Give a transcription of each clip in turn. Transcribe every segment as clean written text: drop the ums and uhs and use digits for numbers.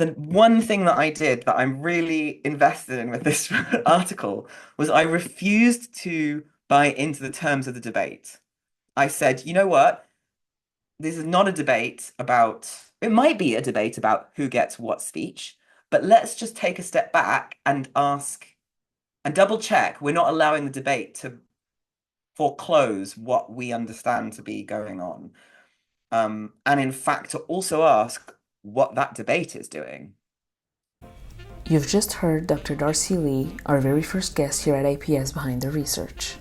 the one thing that I did that I'm really invested in with this article was I refused to buy into the terms of the debate. I said, you know what? This is not a debate about, it might be a debate about who gets what speech, but let's just take a step back and ask and double check we're not allowing the debate to foreclose what we understand to be going on. And in fact, to also ask what that debate is doing. You've just heard Dr. Darcy Leigh, our very first guest here at APS Behind the Research.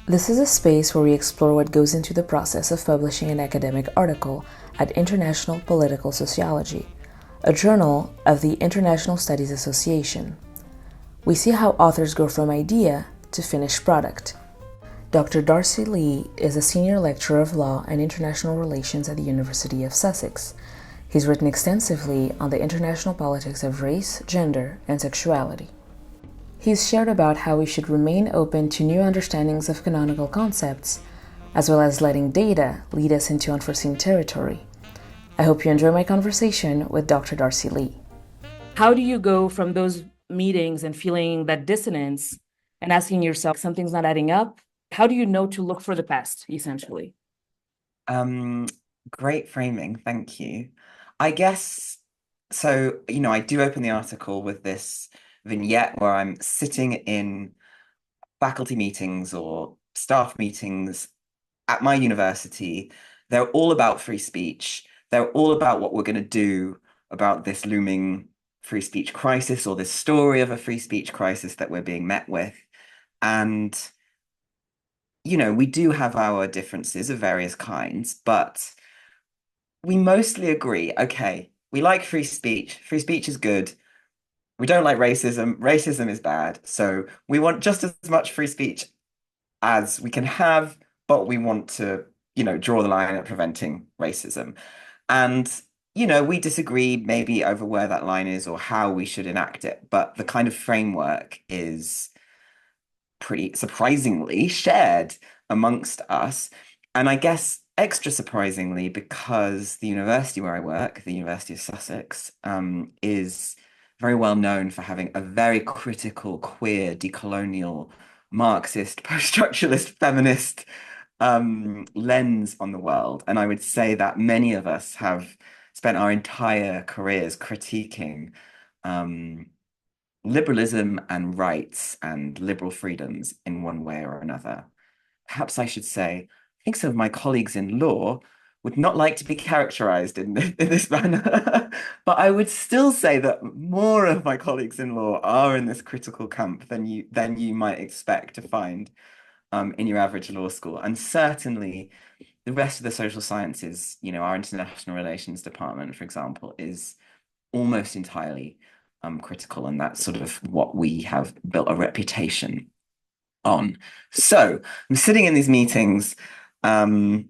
This is a space where we explore what goes into the process of publishing an academic article at International Political Sociology, a journal of the International Studies Association. We see how authors go from idea to finished product. Dr. Darcy Leigh is a senior lecturer of law and international relations at the University of Sussex. He's written extensively on the international politics of race, gender, and sexuality. He's shared about how we should remain open to new understandings of canonical concepts, as well as letting data lead us into unforeseen territory. I hope you enjoy my conversation with Dr. Darcy Leigh. How do you go from those meetings and feeling that dissonance and asking yourself something's not adding up? How do you know to look for the past, essentially? Um, Great framing, thank you. I guess so, I do open the article with this vignette where I'm sitting in faculty meetings or staff meetings at my university. They're all about free speech. They're all about what we're going to do about this looming free speech crisis or this story of a free speech crisis that we're being met with. And, we do have our differences of various kinds, but we mostly agree, okay, we like free speech. Free speech is good. We don't like racism. Racism is bad. So we want just as much free speech as we can have, but we want to, draw the line at preventing racism. And, we disagree maybe over where that line is or how we should enact it, but the kind of framework is pretty surprisingly shared amongst us. And I guess extra surprisingly, because the university where I work, the University of Sussex, is very well known for having a very critical, queer, decolonial, Marxist, post-structuralist, feminist lens on the world. And I would say that many of us have spent our entire careers critiquing liberalism and rights and liberal freedoms in one way or another. Perhaps I should say, I think some of my colleagues in law would not like to be characterized in this manner, but I would still say that more of my colleagues in law are in this critical camp than you might expect to find in your average law school. And certainly the rest of the social sciences, our international relations department, for example, is almost entirely critical, and that's sort of what we have built a reputation on. So I'm sitting in these meetings, and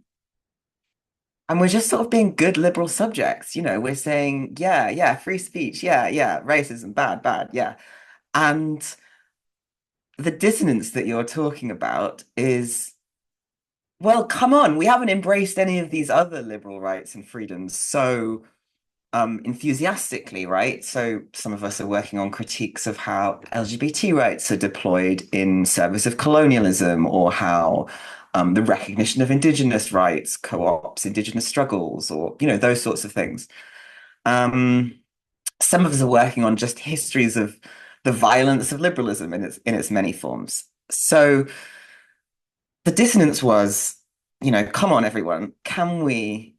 we're just sort of being good liberal subjects. We're saying, yeah, yeah, free speech, yeah, yeah, racism, bad, bad, yeah. And the dissonance that you're talking about is, well, come on, we haven't embraced any of these other liberal rights and freedoms so enthusiastically, right? So some of us are working on critiques of how LGBT rights are deployed in service of colonialism, or how the recognition of indigenous rights co-ops indigenous struggles, or those sorts of things. Um, some of us are working on just histories of the violence of liberalism in its many forms. So the dissonance was, come on, everyone, can we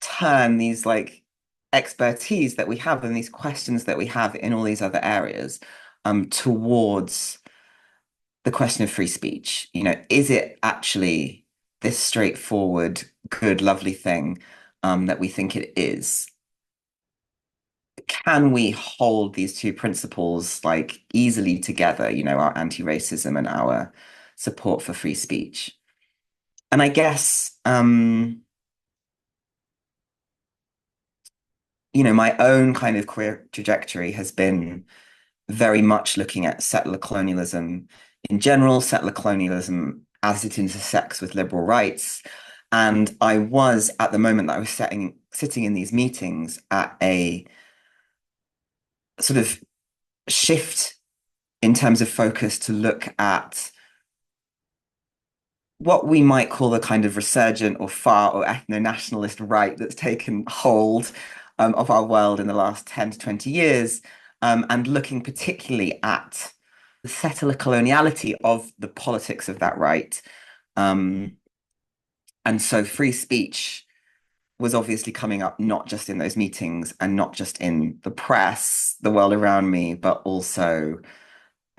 turn these expertise that we have and these questions that we have in all these other areas towards the question of free speech? Is it actually this straightforward, good, lovely thing that we think it is? Can we hold these two principles easily together, our anti-racism and our support for free speech? And I guess my own kind of career trajectory has been very much looking at settler colonialism in general, settler colonialism as it intersects with liberal rights. And I was at the moment that I was sitting in these meetings at a sort of shift in terms of focus to look at what we might call the kind of resurgent or far or ethno-nationalist right that's taken hold of our world in the last 10 to 20 years, and looking particularly at the settler coloniality of the politics of that right. Um, and so free speech was obviously coming up not just in those meetings and not just in the press, the world around me, but also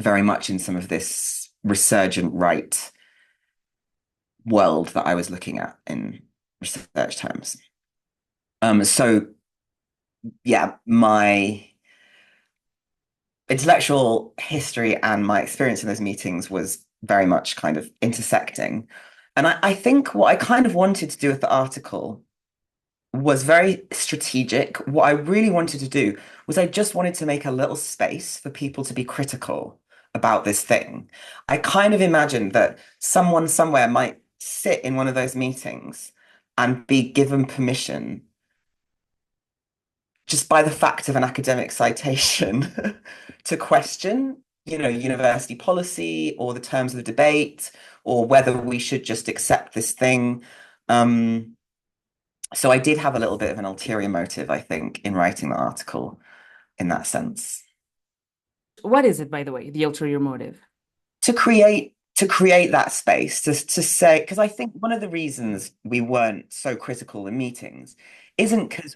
very much in some of this resurgent right world that I was looking at in research terms. So yeah, my intellectual history and my experience in those meetings was very much kind of intersecting. And I think what I kind of wanted to do with the article was very strategic. What I really wanted to do was I just wanted to make a little space for people to be critical about this thing. I kind of imagined that someone somewhere might sit in one of those meetings and be given permission just by the fact of an academic citation to question, university policy or the terms of the debate or whether we should just accept this thing. Um, so I did have a little bit of an ulterior motive, I think, in writing the article in that sense. What is it, by the way, the ulterior motive? To create that space to say, because I think one of the reasons we weren't so critical in meetings isn't because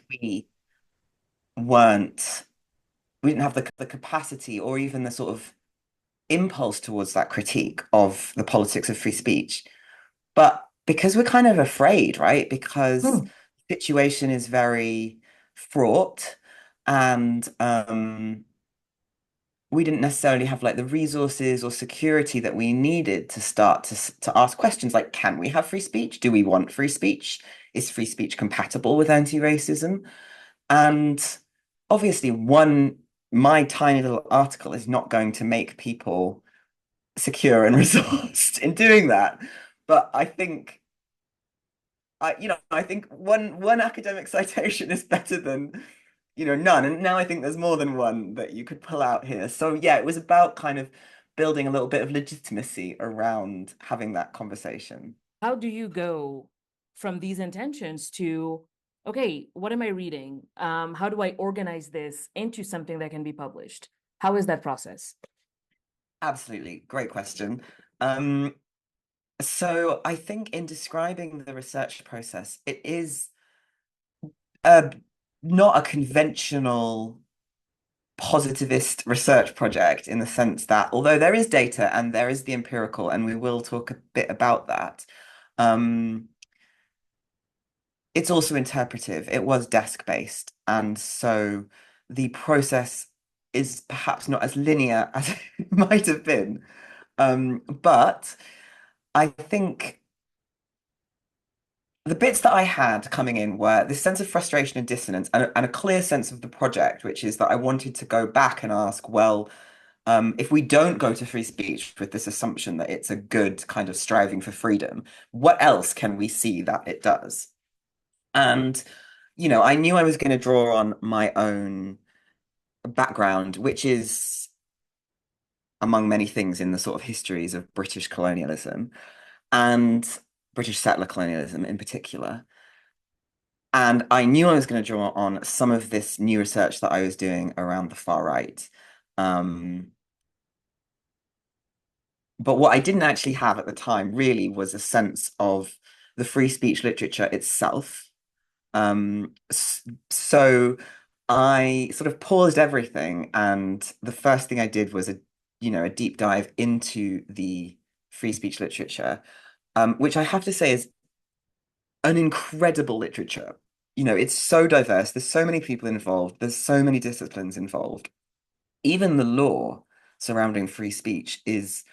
weren't we didn't have the capacity or even the sort of impulse towards that critique of the politics of free speech, but because we're kind of afraid, right? Because Hmm. the situation is very fraught, and we didn't necessarily have like the resources or security that we needed to start to ask questions like, can we have free speech? Do we want free speech? Is free speech compatible with anti-racism? And obviously, my tiny little article is not going to make people secure and resourced in doing that. But I think one academic citation is better than, none. And now I think there's more than one that you could pull out here. So yeah, it was about kind of building a little bit of legitimacy around having that conversation. How do you go from these intentions to, okay, what am I reading? How do I organize this into something that can be published? How is that process? Absolutely. Great question. Um, so I think in describing the research process, it is uh, not a conventional positivist research project in the sense that although there is data and there is the empirical, and we will talk a bit about that, um, it's also interpretive. It was desk-based, and so the process is perhaps not as linear as it might have been. But I think the bits that I had coming in were this sense of frustration and dissonance and a clear sense of the project, which is that I wanted to go back and ask, well, if we don't go to free speech with this assumption that it's a good kind of striving for freedom, what else can we see that it does? And, I knew I was going to draw on my own background, which is, among many things, in the sort of histories of British colonialism and British settler colonialism in particular. And I knew I was going to draw on some of this new research that I was doing around the far right. Um, but what I didn't actually have at the time really was a sense of the free speech literature itself. So I sort of paused everything, and the first thing I did was a deep dive into the free speech literature, which I have to say is an incredible literature. It's so diverse. There's so many people involved. There's so many disciplines involved. Even the law surrounding free speech is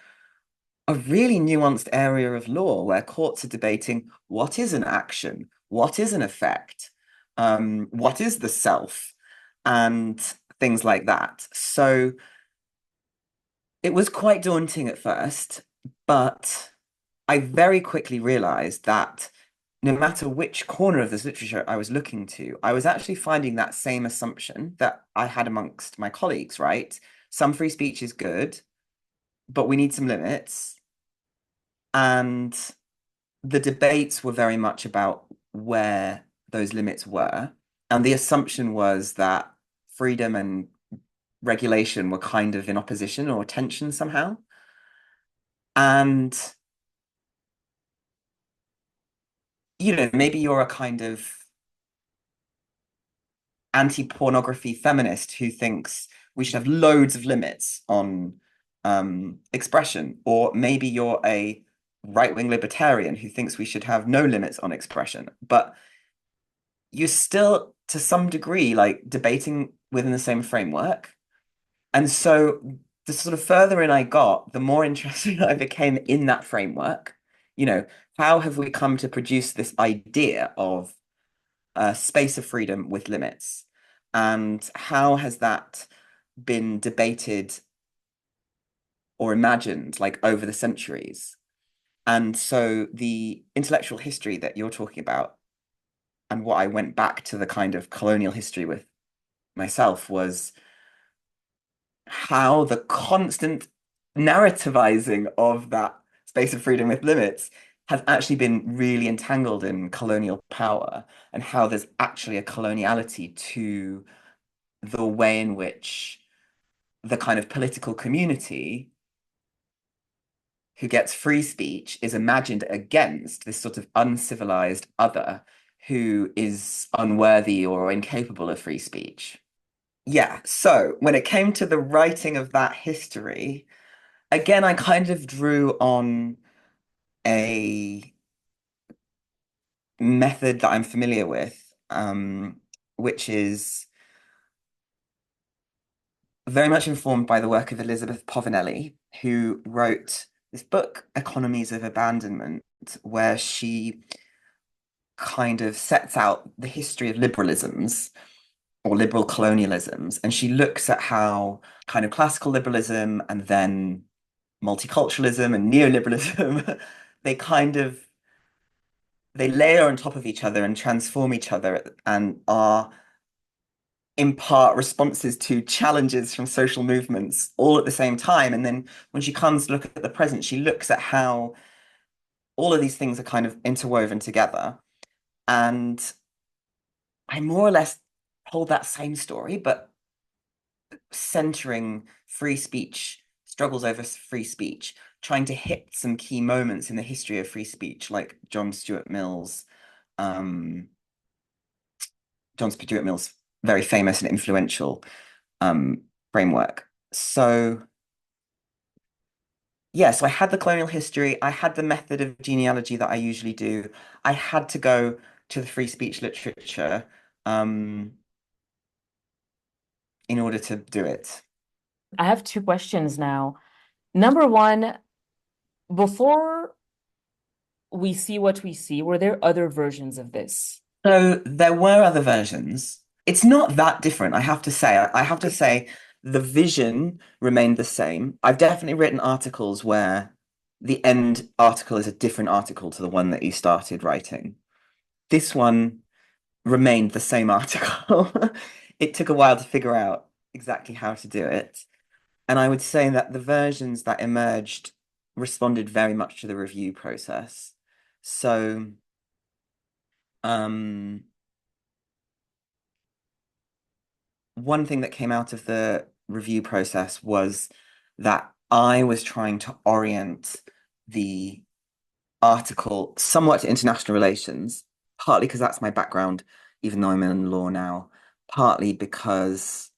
a really nuanced area of law where courts are debating what is an action, what is an effect, what is the self, and things like that. So it was quite daunting at first, but I very quickly realized that no matter which corner of this literature I was looking to, I was actually finding that same assumption that I had amongst my colleagues, right? Some free speech is good, but we need some limits. And the debates were very much about where those limits were. And the assumption was that freedom and regulation were kind of in opposition or tension somehow. And, maybe you're a kind of anti-pornography feminist who thinks we should have loads of limits on expression, or maybe you're a right-wing libertarian who thinks we should have no limits on expression. But you're still, to some degree, like debating within the same framework. And so the sort of further in I got, the more interested I became in that framework. You know, how have we come to produce this idea of a space of freedom with limits? And how has that been debated or imagined like over the centuries? And so the intellectual history that you're talking about, and what I went back to the kind of colonial history with myself, was how the constant narrativizing of that space of freedom with limits has actually been really entangled in colonial power, and how there's actually a coloniality to the way in which the kind of political community who gets free speech is imagined against this sort of uncivilized other who is unworthy or incapable of free speech. Yeah, so when it came to the writing of that history, again, I kind of drew on a method that I'm familiar with, which is very much informed by the work of Elizabeth Povinelli, who wrote this book, Economies of Abandonment, where she kind of sets out the history of liberalisms or liberal colonialisms, and she looks at how kind of classical liberalism and then multiculturalism and neoliberalism they kind of they layer on top of each other and transform each other and are in part responses to challenges from social movements all at the same time. And then when she comes to look at the present, she looks at how all of these things are kind of interwoven together. And I more or less told that same story, but centering free speech, struggles over free speech, trying to hit some key moments in the history of free speech, like um, John Stuart Mill's very famous and influential um, framework. So yeah, so I had the colonial history, I had the method of genealogy that I usually do. I had to go to the free speech literature um, in order to do it. I have two questions now. Number one, before we see what we see, were there other versions of this? So there were other versions. It's not that different, I have to say. I have to say the vision remained the same. I've definitely written articles where the end article is a different article to the one that you started writing. This one remained the same article. It took a while to figure out exactly how to do it. And I would say that the versions that emerged responded very much to the review process. So, um, one thing that came out of the review process was that I was trying to orient the article somewhat to international relations, partly because that's my background, even though I'm in law now, partly because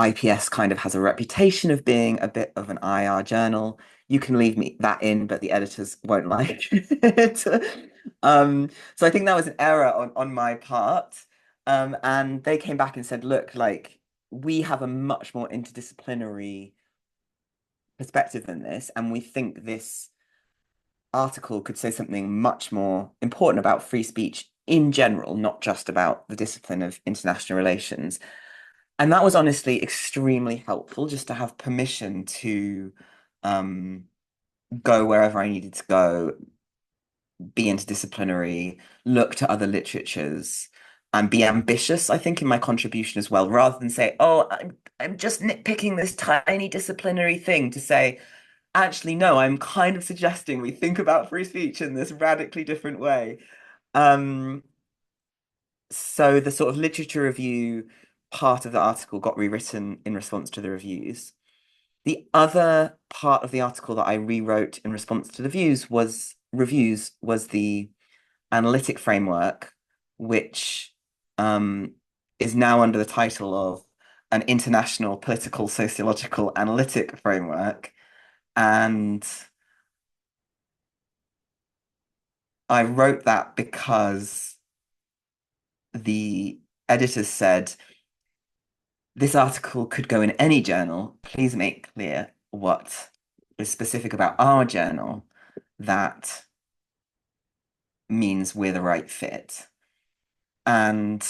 IPS kind of has a reputation of being a bit of an IR journal. You can leave me that in, but the editors won't like it. So I think that was an error on my part. And they came back and said, look, like we have a much more interdisciplinary perspective than this, and we think this article could say something much more important about free speech in general, not just about the discipline of international relations. And that was honestly extremely helpful just to have permission to um, go wherever I needed to go, be interdisciplinary, look to other literatures, and be ambitious, I think, in my contribution as well, rather than say, oh, I'm just nitpicking this tiny disciplinary thing to say, actually, no, I'm kind of suggesting we think about free speech in this radically different way. Um, so the sort of literature review part of the article got rewritten in response to the reviews. The other part of the article that I rewrote in response to the reviews was the analytic framework, which um, is now under the title of an international political sociological analytic framework. And I wrote that because the editors said this article could go in any journal. Please make clear what is specific about our journal that means we're the right fit. And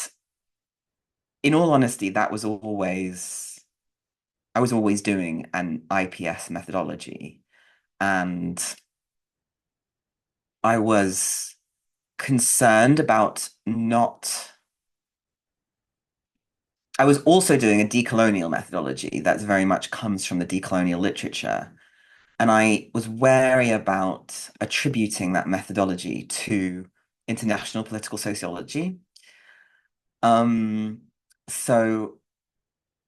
in all honesty, I was always doing an IPS methodology, and I was concerned about not. I was also doing a decolonial methodology that very much comes from the decolonial literature. And I was wary about attributing that methodology to international political sociology. Um, so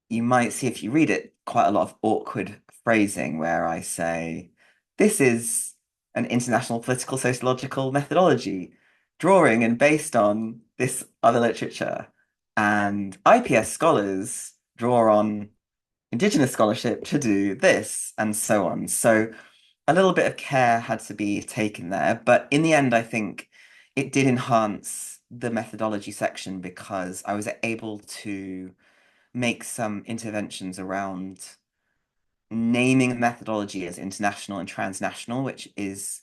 you might see if you read it quite a lot of awkward phrasing where I say, this is an international political sociological methodology, drawing and based on this other literature. And IPS scholars draw on Indigenous scholarship to do this, and so on. So a little bit of care had to be taken there. But in the end, I think it did enhance the methodology section because I was able to make some interventions around naming methodology as international and transnational, which is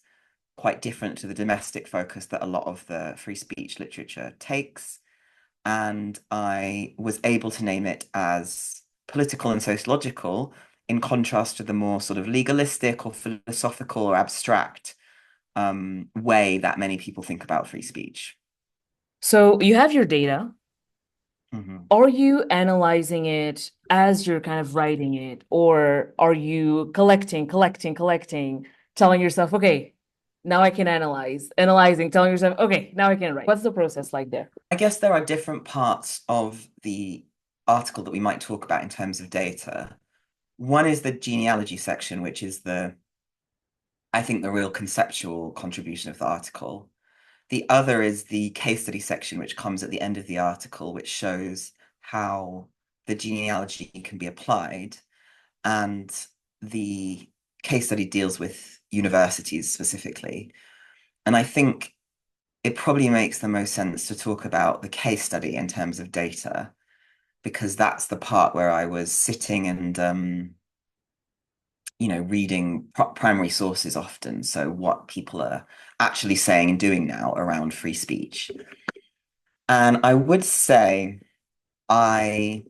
quite different to the domestic focus that a lot of the free speech literature takes. And I was able to name it as political and sociological, in contrast to the more sort of legalistic or philosophical or abstract way that many people think about free speech. So you have your data. Mhm. Are you analyzing it as you're kind of writing it, or are you collecting, telling yourself, okay, now I can analyzing, telling yourself, okay, now I can write? What's the process like there? I guess there are different parts of the article that we might talk about in terms of data. One is the genealogy section, which is I think, the real conceptual contribution of the article. The other is the case study section, which comes at the end of the article, which shows how the genealogy can be applied. And the case study deals with universities specifically. And I think it probably makes the most sense to talk about the case study in terms of data, because that's the part where I was sitting and reading primary sources often. So what people are actually saying and doing now around free speech. And I would say I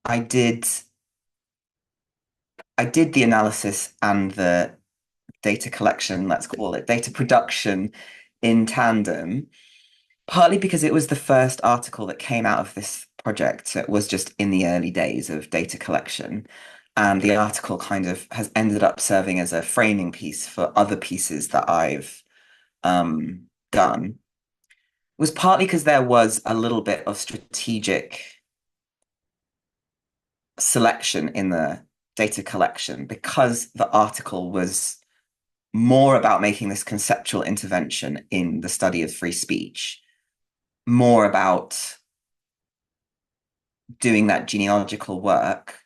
I did I did the analysis and the data collection, let's call it data production in tandem, partly because it was the first article that came out of this project. So it was just in the early days of data collection. And the article kind of has ended up serving as a framing piece for other pieces that I've done. It was partly because there was a little bit of strategic selection in the data collection because the article was more about making this conceptual intervention in the study of free speech, more about doing that genealogical work.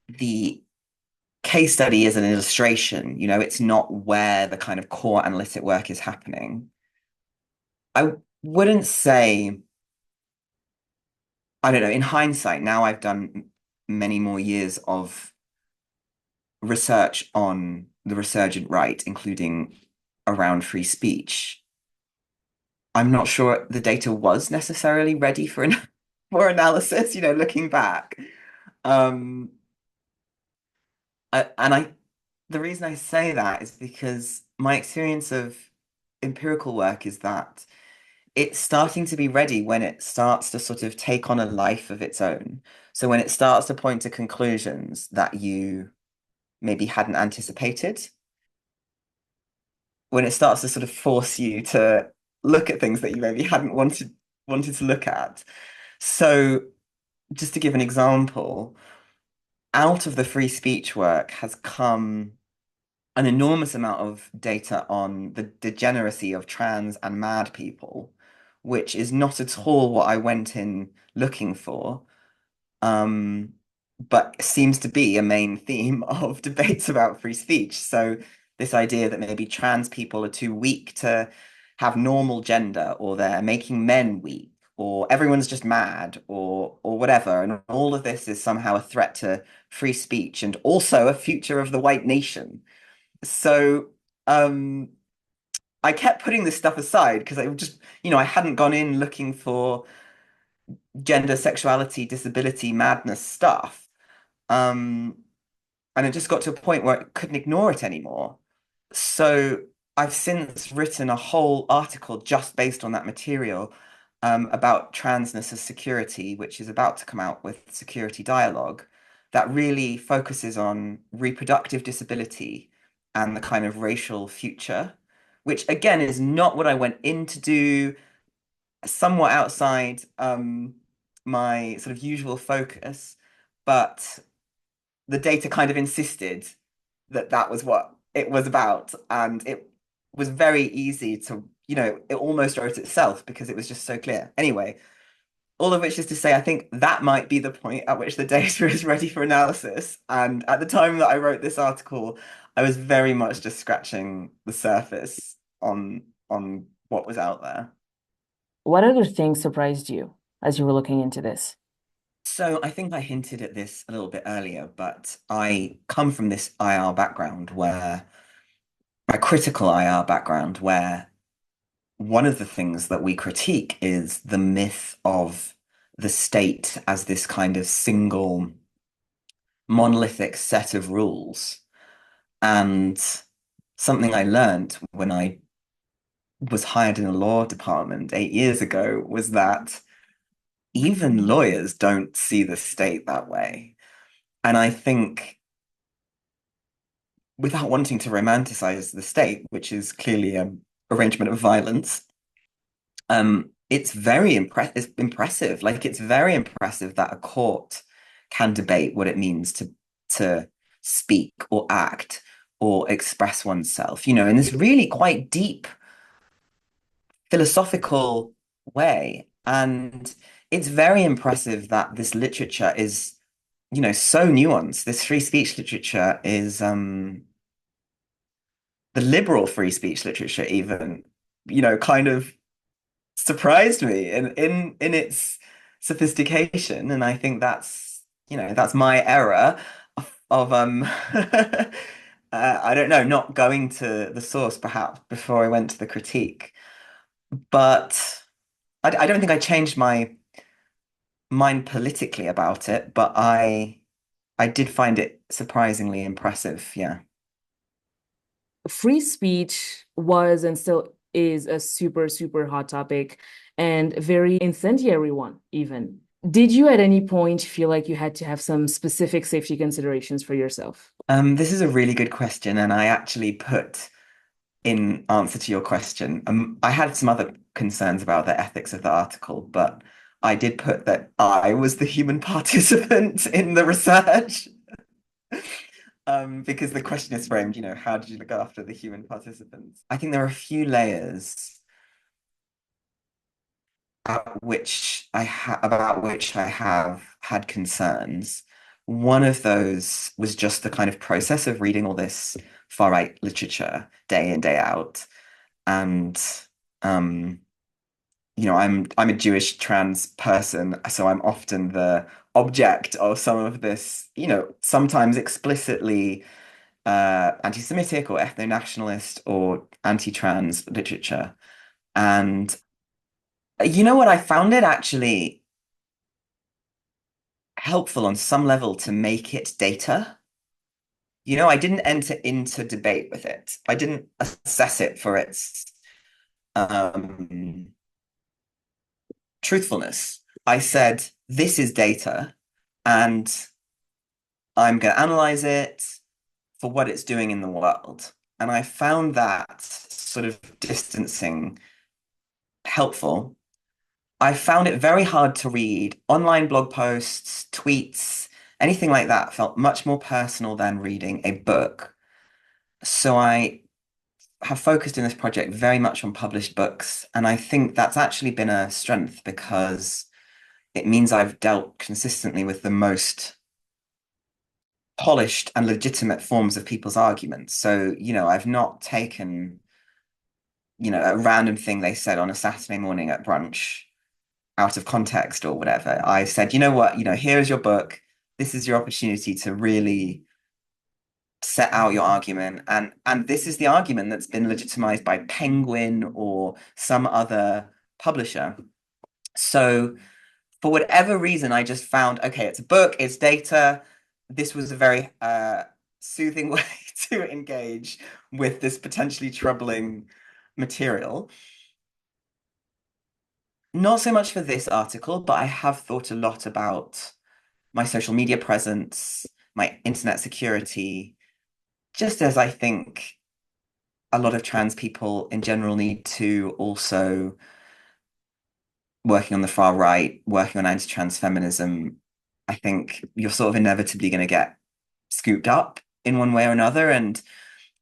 The case study is an illustration, it's not where the kind of core analytic work is happening. I wouldn't say, I don't know, in hindsight, now I've done many more years of research on the resurgent right, including around free speech. I'm not sure the data was necessarily ready for for analysis, looking back. Um, and the reason I say that is because my experience of empirical work is that it's starting to be ready when it starts to sort of take on a life of its own. So when it starts to point to conclusions that you maybe hadn't anticipated, when it starts to sort of force you to look at things that you maybe hadn't wanted to look at. So just to give an example, out of the free speech work has come an enormous amount of data on the degeneracy of trans and mad people, which is not at all what I went in looking for, um, but seems to be a main theme of debates about free speech. So this idea that maybe trans people are too weak to have normal gender, or they're making men weak, or everyone's just mad, or whatever, and all of this is somehow a threat to free speech and also a future of the white nation. So um, I kept putting this stuff aside because I just, I hadn't gone in looking for gender, sexuality, disability, madness stuff. Um, and it just got to a point where I couldn't ignore it anymore. So I've since written a whole article just based on that material about transness as security, which is about to come out with Security Dialogue, that really focuses on reproductive disability and the kind of racial future, which again is not what I went in to do, somewhat outside my sort of usual focus, but the data kind of insisted that that was what it was about. And it was very easy to, it almost wrote itself because it was just so clear. Anyway, all of which is to say, I think that might be the point at which the data is ready for analysis. And at the time that I wrote this article, I was very much just scratching the surface on what was out there. What other things surprised you as you were looking into this? So I think I hinted at this a little bit earlier, but I come from this IR background where my critical IR background, where one of the things that we critique is the myth of the state as this kind of single monolithic set of rules. And something I learned when I was hired in a law department 8 years ago was that even lawyers don't see the state that way. And I think, without wanting to romanticize the state, which is clearly an arrangement of violence, it's very impressive. Like it's very impressive that a court can debate what it means to speak or act or express oneself, in this really quite deep philosophical way. And it's very impressive that this literature is, so nuanced. This free speech literature is the liberal free speech literature even, kind of surprised me in its sophistication. And I think that's my error of I don't know, not going to the source perhaps before I went to the critique. But I don't think I changed my mind politically about it, but I did find it surprisingly impressive. Yeah. Free speech was and still is a super, super hot topic and very incendiary one, even. Did you at any point feel like you had to have some specific safety considerations for yourself? This is a really good question, and I actually put in answer to your question, I had some other concerns about the ethics of the article, but I did put that I was the human participant in the research. Because the question is framed, how did you look after the human participants? I think there are a few layers about which I have had concerns. One of those was just the kind of process of reading all this far right literature day in, day out. And um, I'm a Jewish trans person, so I'm often the object of some of this, sometimes explicitly anti-Semitic or ethno-nationalist or anti-trans literature. And you know what? I found it actually helpful on some level to make it data. I didn't enter into debate with it. I didn't assess it for its um, truthfulness. I said, this is data, and I'm going to analyze it for what it's doing in the world. And I found that sort of distancing helpful. I found it very hard to read. Online blog posts, tweets, anything like that felt much more personal than reading a book. So I have focused in this project very much on published books. And I think that's actually been a strength because it means I've dealt consistently with the most polished and legitimate forms of people's arguments. So, I've not taken, a random thing they said on a Saturday morning at brunch out of context or whatever. I said, you know what, here is your book. This is your opportunity to really set out your argument. And this is the argument that's been legitimized by Penguin or some other publisher. So for whatever reason, I just found, okay, it's a book, it's data. This was a very soothing way to engage with this potentially troubling material. Not so much for this article, but I have thought a lot about my social media presence, my internet security, just as I think a lot of trans people in general need to also working on the far right, working on anti-trans feminism. I think you're sort of inevitably going to get scooped up in one way or another. And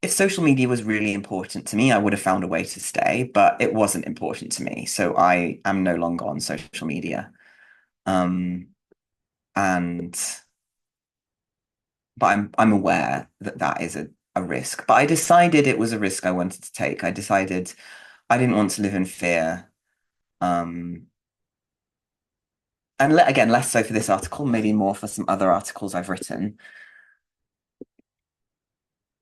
if social media was really important to me, I would have found a way to stay, but it wasn't important to me. So I am no longer on social media. Um, and but I'm aware that that is a risk. But I decided it was a risk I wanted to take. I decided I didn't want to live in fear. Um, and again, less so for this article, maybe more for some other articles I've written.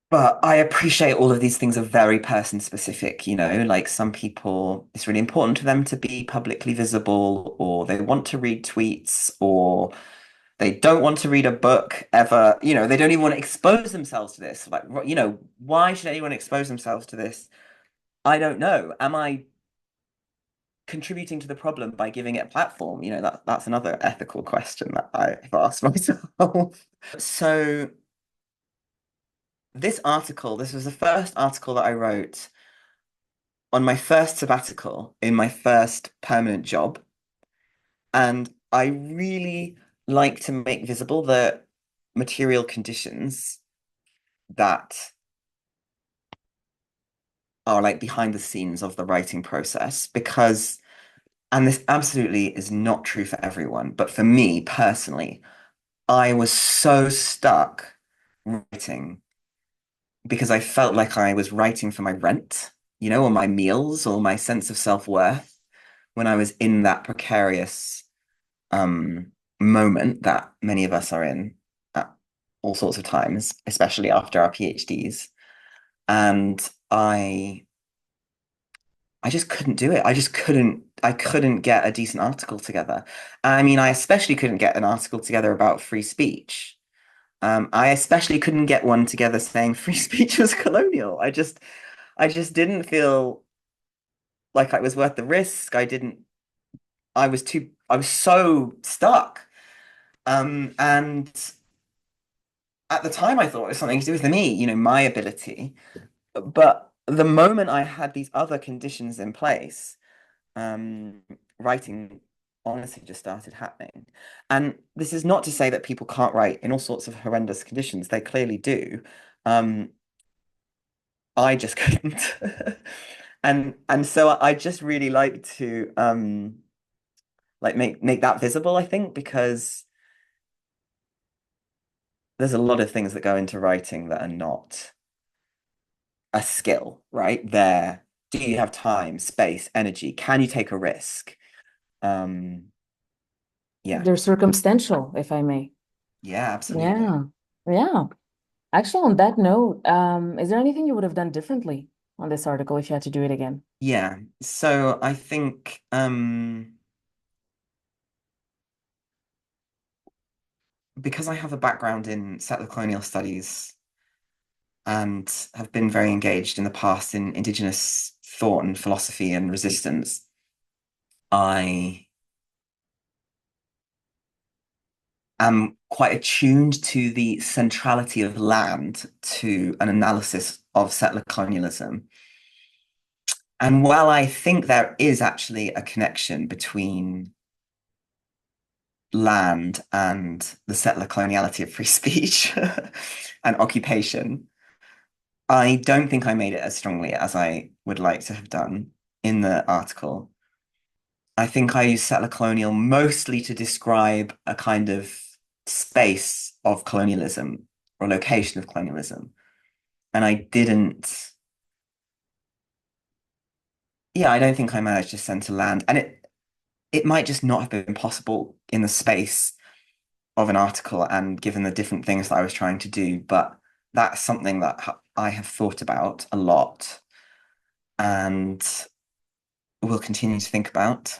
But I appreciate all of these things are very person specific, like some people, it's really important to them to be publicly visible, or they want to read tweets, or they don't want to read a book ever. They don't even want to expose themselves to this. Like, why should anyone expose themselves to this? I don't know. Am I contributing to the problem by giving it a platform? That's another ethical question that I've asked myself. So this was the first article that I wrote on my first sabbatical in my first permanent job. And I really like to make visible the material conditions that are like behind the scenes of the writing process because, and this absolutely is not true for everyone, but for me personally, I was so stuck writing because I felt like I was writing for my rent, or my meals or my sense of self-worth when I was in that precarious moment that many of us are in at all sorts of times, especially after our PhDs. And I just couldn't do it. I couldn't get a decent article together. I mean, I especially couldn't get an article together about free speech. I especially couldn't get one together saying free speech was colonial. I just didn't feel like it was worth the risk. I was so stuck. And at the time I thought it was something to do with me, my ability. But the moment I had these other conditions in place, um, writing honestly just started happening. And this is not to say that people can't write in all sorts of horrendous conditions. They clearly do. Um, I just couldn't. And so I just really like to like make that visible, I think, because there's a lot of things that go into writing that are not a skill, right? Do you have time, space, energy? Can you take a risk? Um, yeah. They're circumstantial, if I may. Yeah, absolutely. Yeah. Yeah. Actually, on that note, is there anything you would have done differently on this article if you had to do it again? Yeah. So I think because I have a background in settler colonial studies, and have been very engaged in the past in Indigenous thought and philosophy and resistance, I am quite attuned to the centrality of land to an analysis of settler colonialism. And while I think there is actually a connection between land and the settler coloniality of free speech and occupation, I don't think I made it as strongly as I would like to have done in the article. I think I use settler colonial mostly to describe a kind of space of colonialism or location of colonialism. And I don't think I managed to center land. And it might just not have been possible in the space of an article and given the different things that I was trying to do. But that's something that I have thought about a lot and will continue to think about.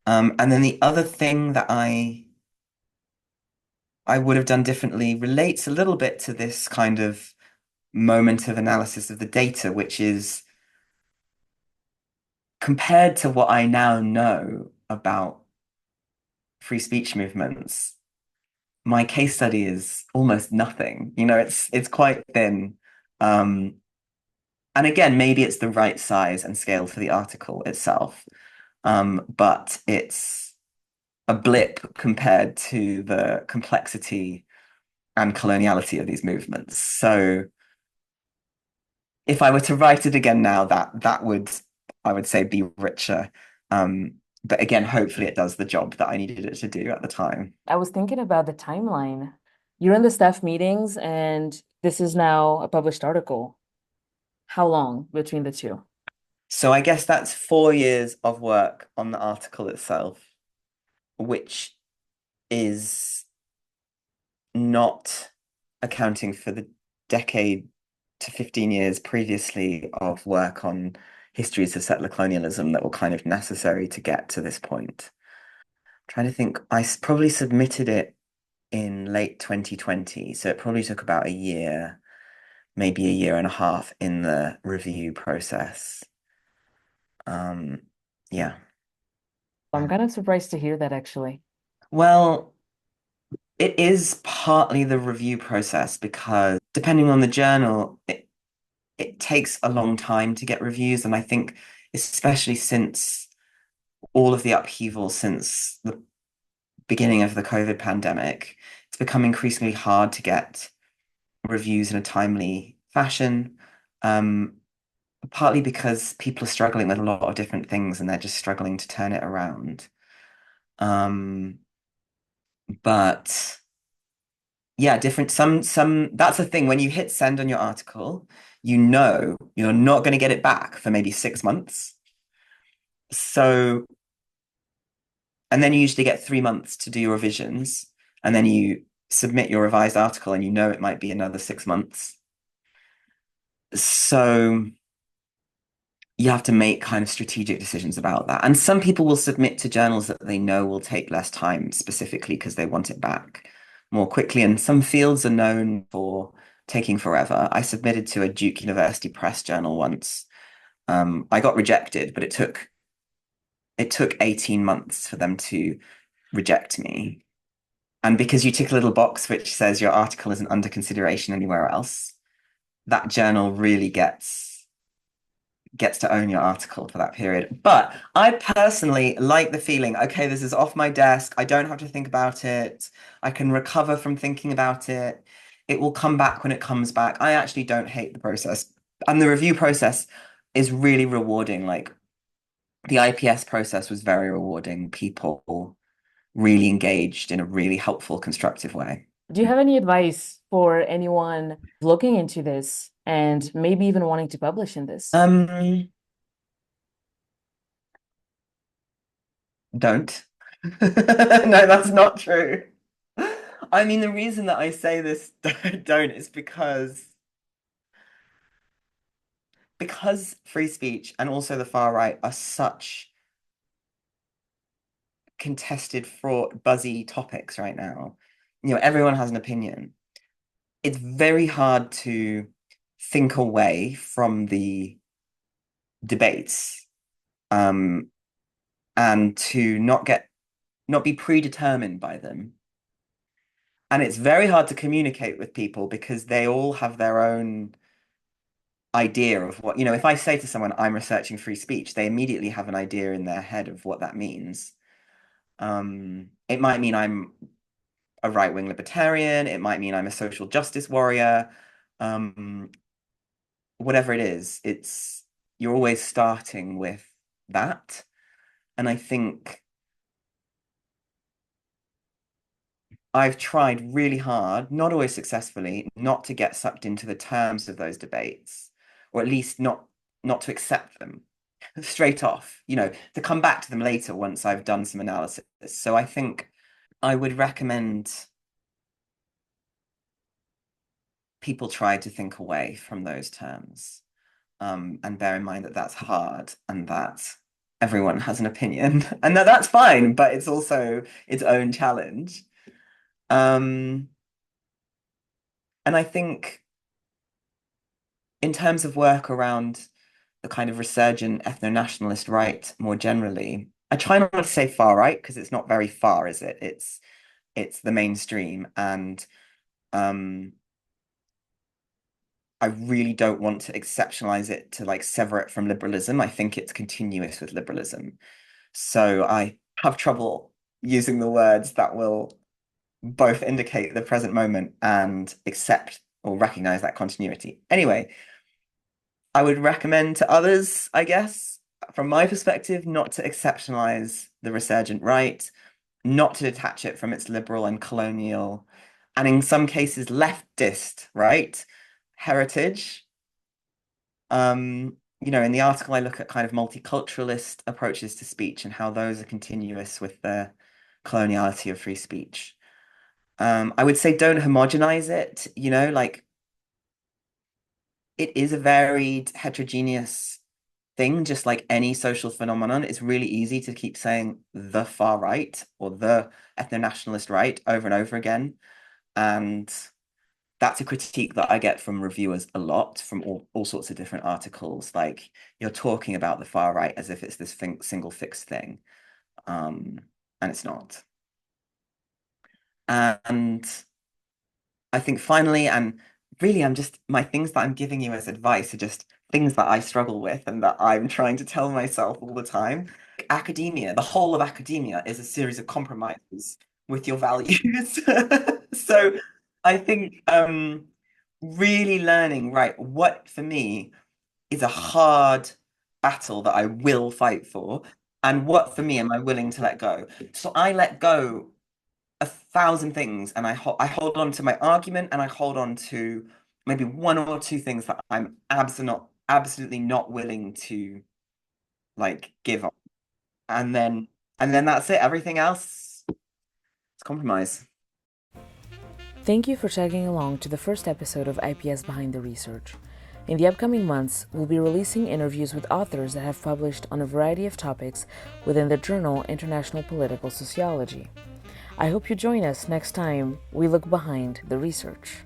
And then the other thing that I would have done differently relates a little bit to this kind of moment of analysis of the data, which is compared to what I now know about free speech movements, my case study is almost nothing. It's quite thin. Um, and again, maybe it's the right size and scale for the article itself. But it's a blip compared to the complexity and coloniality of these movements. So if I were to write it again now, that would, I would say, be richer. But again, hopefully it does the job that I needed it to do at the time. I was thinking about the timeline. You're in the staff meetings, and this is now a published article. How long between the two? So I guess that's 4 years of work on the article itself, which is not accounting for the decade to 15 years previously of work on histories of settler colonialism that were kind of necessary to get to this point. Trying to think, probably submitted it in late 2020, so it probably took about a year, maybe a year and a half in the review process. Um, yeah. I'm kind of surprised to hear that actually. Well, it is partly the review process because depending on the journal, it takes a long time to get reviews. And I think, especially since all of the upheaval since the beginning of the COVID pandemic, it's become increasingly hard to get reviews in a timely fashion. Um, Partly because people are struggling with a lot of different things and they're just struggling to turn it around. Um, but yeah, different some that's the thing when you hit send on your article, you know you're not going to get it back for maybe 6 months. So, and then you usually get 3 months to do your revisions, and then you submit your revised article and you know it might be another 6 months. So you have to make kind of strategic decisions about that. And some people will submit to journals that they know will take less time specifically because they want it back more quickly. And some fields are known for taking forever. I submitted to a Duke University Press journal once. I got rejected, but it took 18 months for them to reject me. And because you tick a little box which says your article isn't under consideration anywhere else, that journal really gets to own your article for that period. But I personally like the feeling, okay, this is off my desk. I don't have to think about it. I can recover from thinking about it. It will come back when it comes back. I actually don't hate the process. And the review process is really rewarding. Like the IPS process was very rewarding. People really engaged in a really helpful, constructive way. Do you have any advice for anyone looking into this and maybe even wanting to publish in this? Um, don't. No, that's not true. I mean, the reason that I say this don't is because free speech and also the far right are such contested, fraught, buzzy topics right now. Everyone has an opinion. It's very hard to think away from the debates, um, and to not be predetermined by them. And it's very hard to communicate with people because they all have their own idea of what, if I say to someone, I'm researching free speech, they immediately have an idea in their head of what that means. It might mean I'm a right-wing libertarian, it might mean I'm a social justice warrior. Um, Whatever it is, you're always starting with that. And I think I've tried really hard, not always successfully, not to get sucked into the terms of those debates, or at least not to accept them straight off, to come back to them later once I've done some analysis. So I think I would recommend people try to think away from those terms, and bear in mind that that's hard and that everyone has an opinion and that's fine, but it's also its own challenge. Um, and I think in terms of work around the kind of resurgent ethno-nationalist right more generally, I try not to say far right because it's not very far, is it? It's the mainstream, and um, I really don't want to exceptionalize it to like sever it from liberalism. I think it's continuous with liberalism. So I have trouble using the words that will both indicate the present moment and accept or recognize that continuity. Anyway, I would recommend to others, I guess, from my perspective, not to exceptionalize the resurgent right, not to detach it from its liberal and colonial, and in some cases, leftist, right, heritage. In the article, I look at kind of multiculturalist approaches to speech and how those are continuous with the coloniality of free speech. I would say don't homogenize it, like it is a varied, heterogeneous thing, just like any social phenomenon. It's really easy to keep saying the far right or the ethno-nationalist right over and over again. And that's a critique that I get from reviewers a lot, from all sorts of different articles. Like, you're talking about the far right as if it's this single fixed thing. Um, and it's not. And I think finally, and really, my things that I'm giving you as advice are just things that I struggle with and that I'm trying to tell myself all the time. Academia, the whole of academia is a series of compromises with your values. So I think really learning, right, what for me is a hard battle that I will fight for, and what for me am I willing to let go. So I let go a thousand things, and I hold on to my argument, and I hold on to maybe one or two things that I'm absolutely not willing to like give up, and then that's it. Everything else is compromise. Thank you for tagging along to the first episode of IPS Behind the Research. In the upcoming months, we'll be releasing interviews with authors that have published on a variety of topics within the journal International Political Sociology. I hope you join us next time we look behind the research.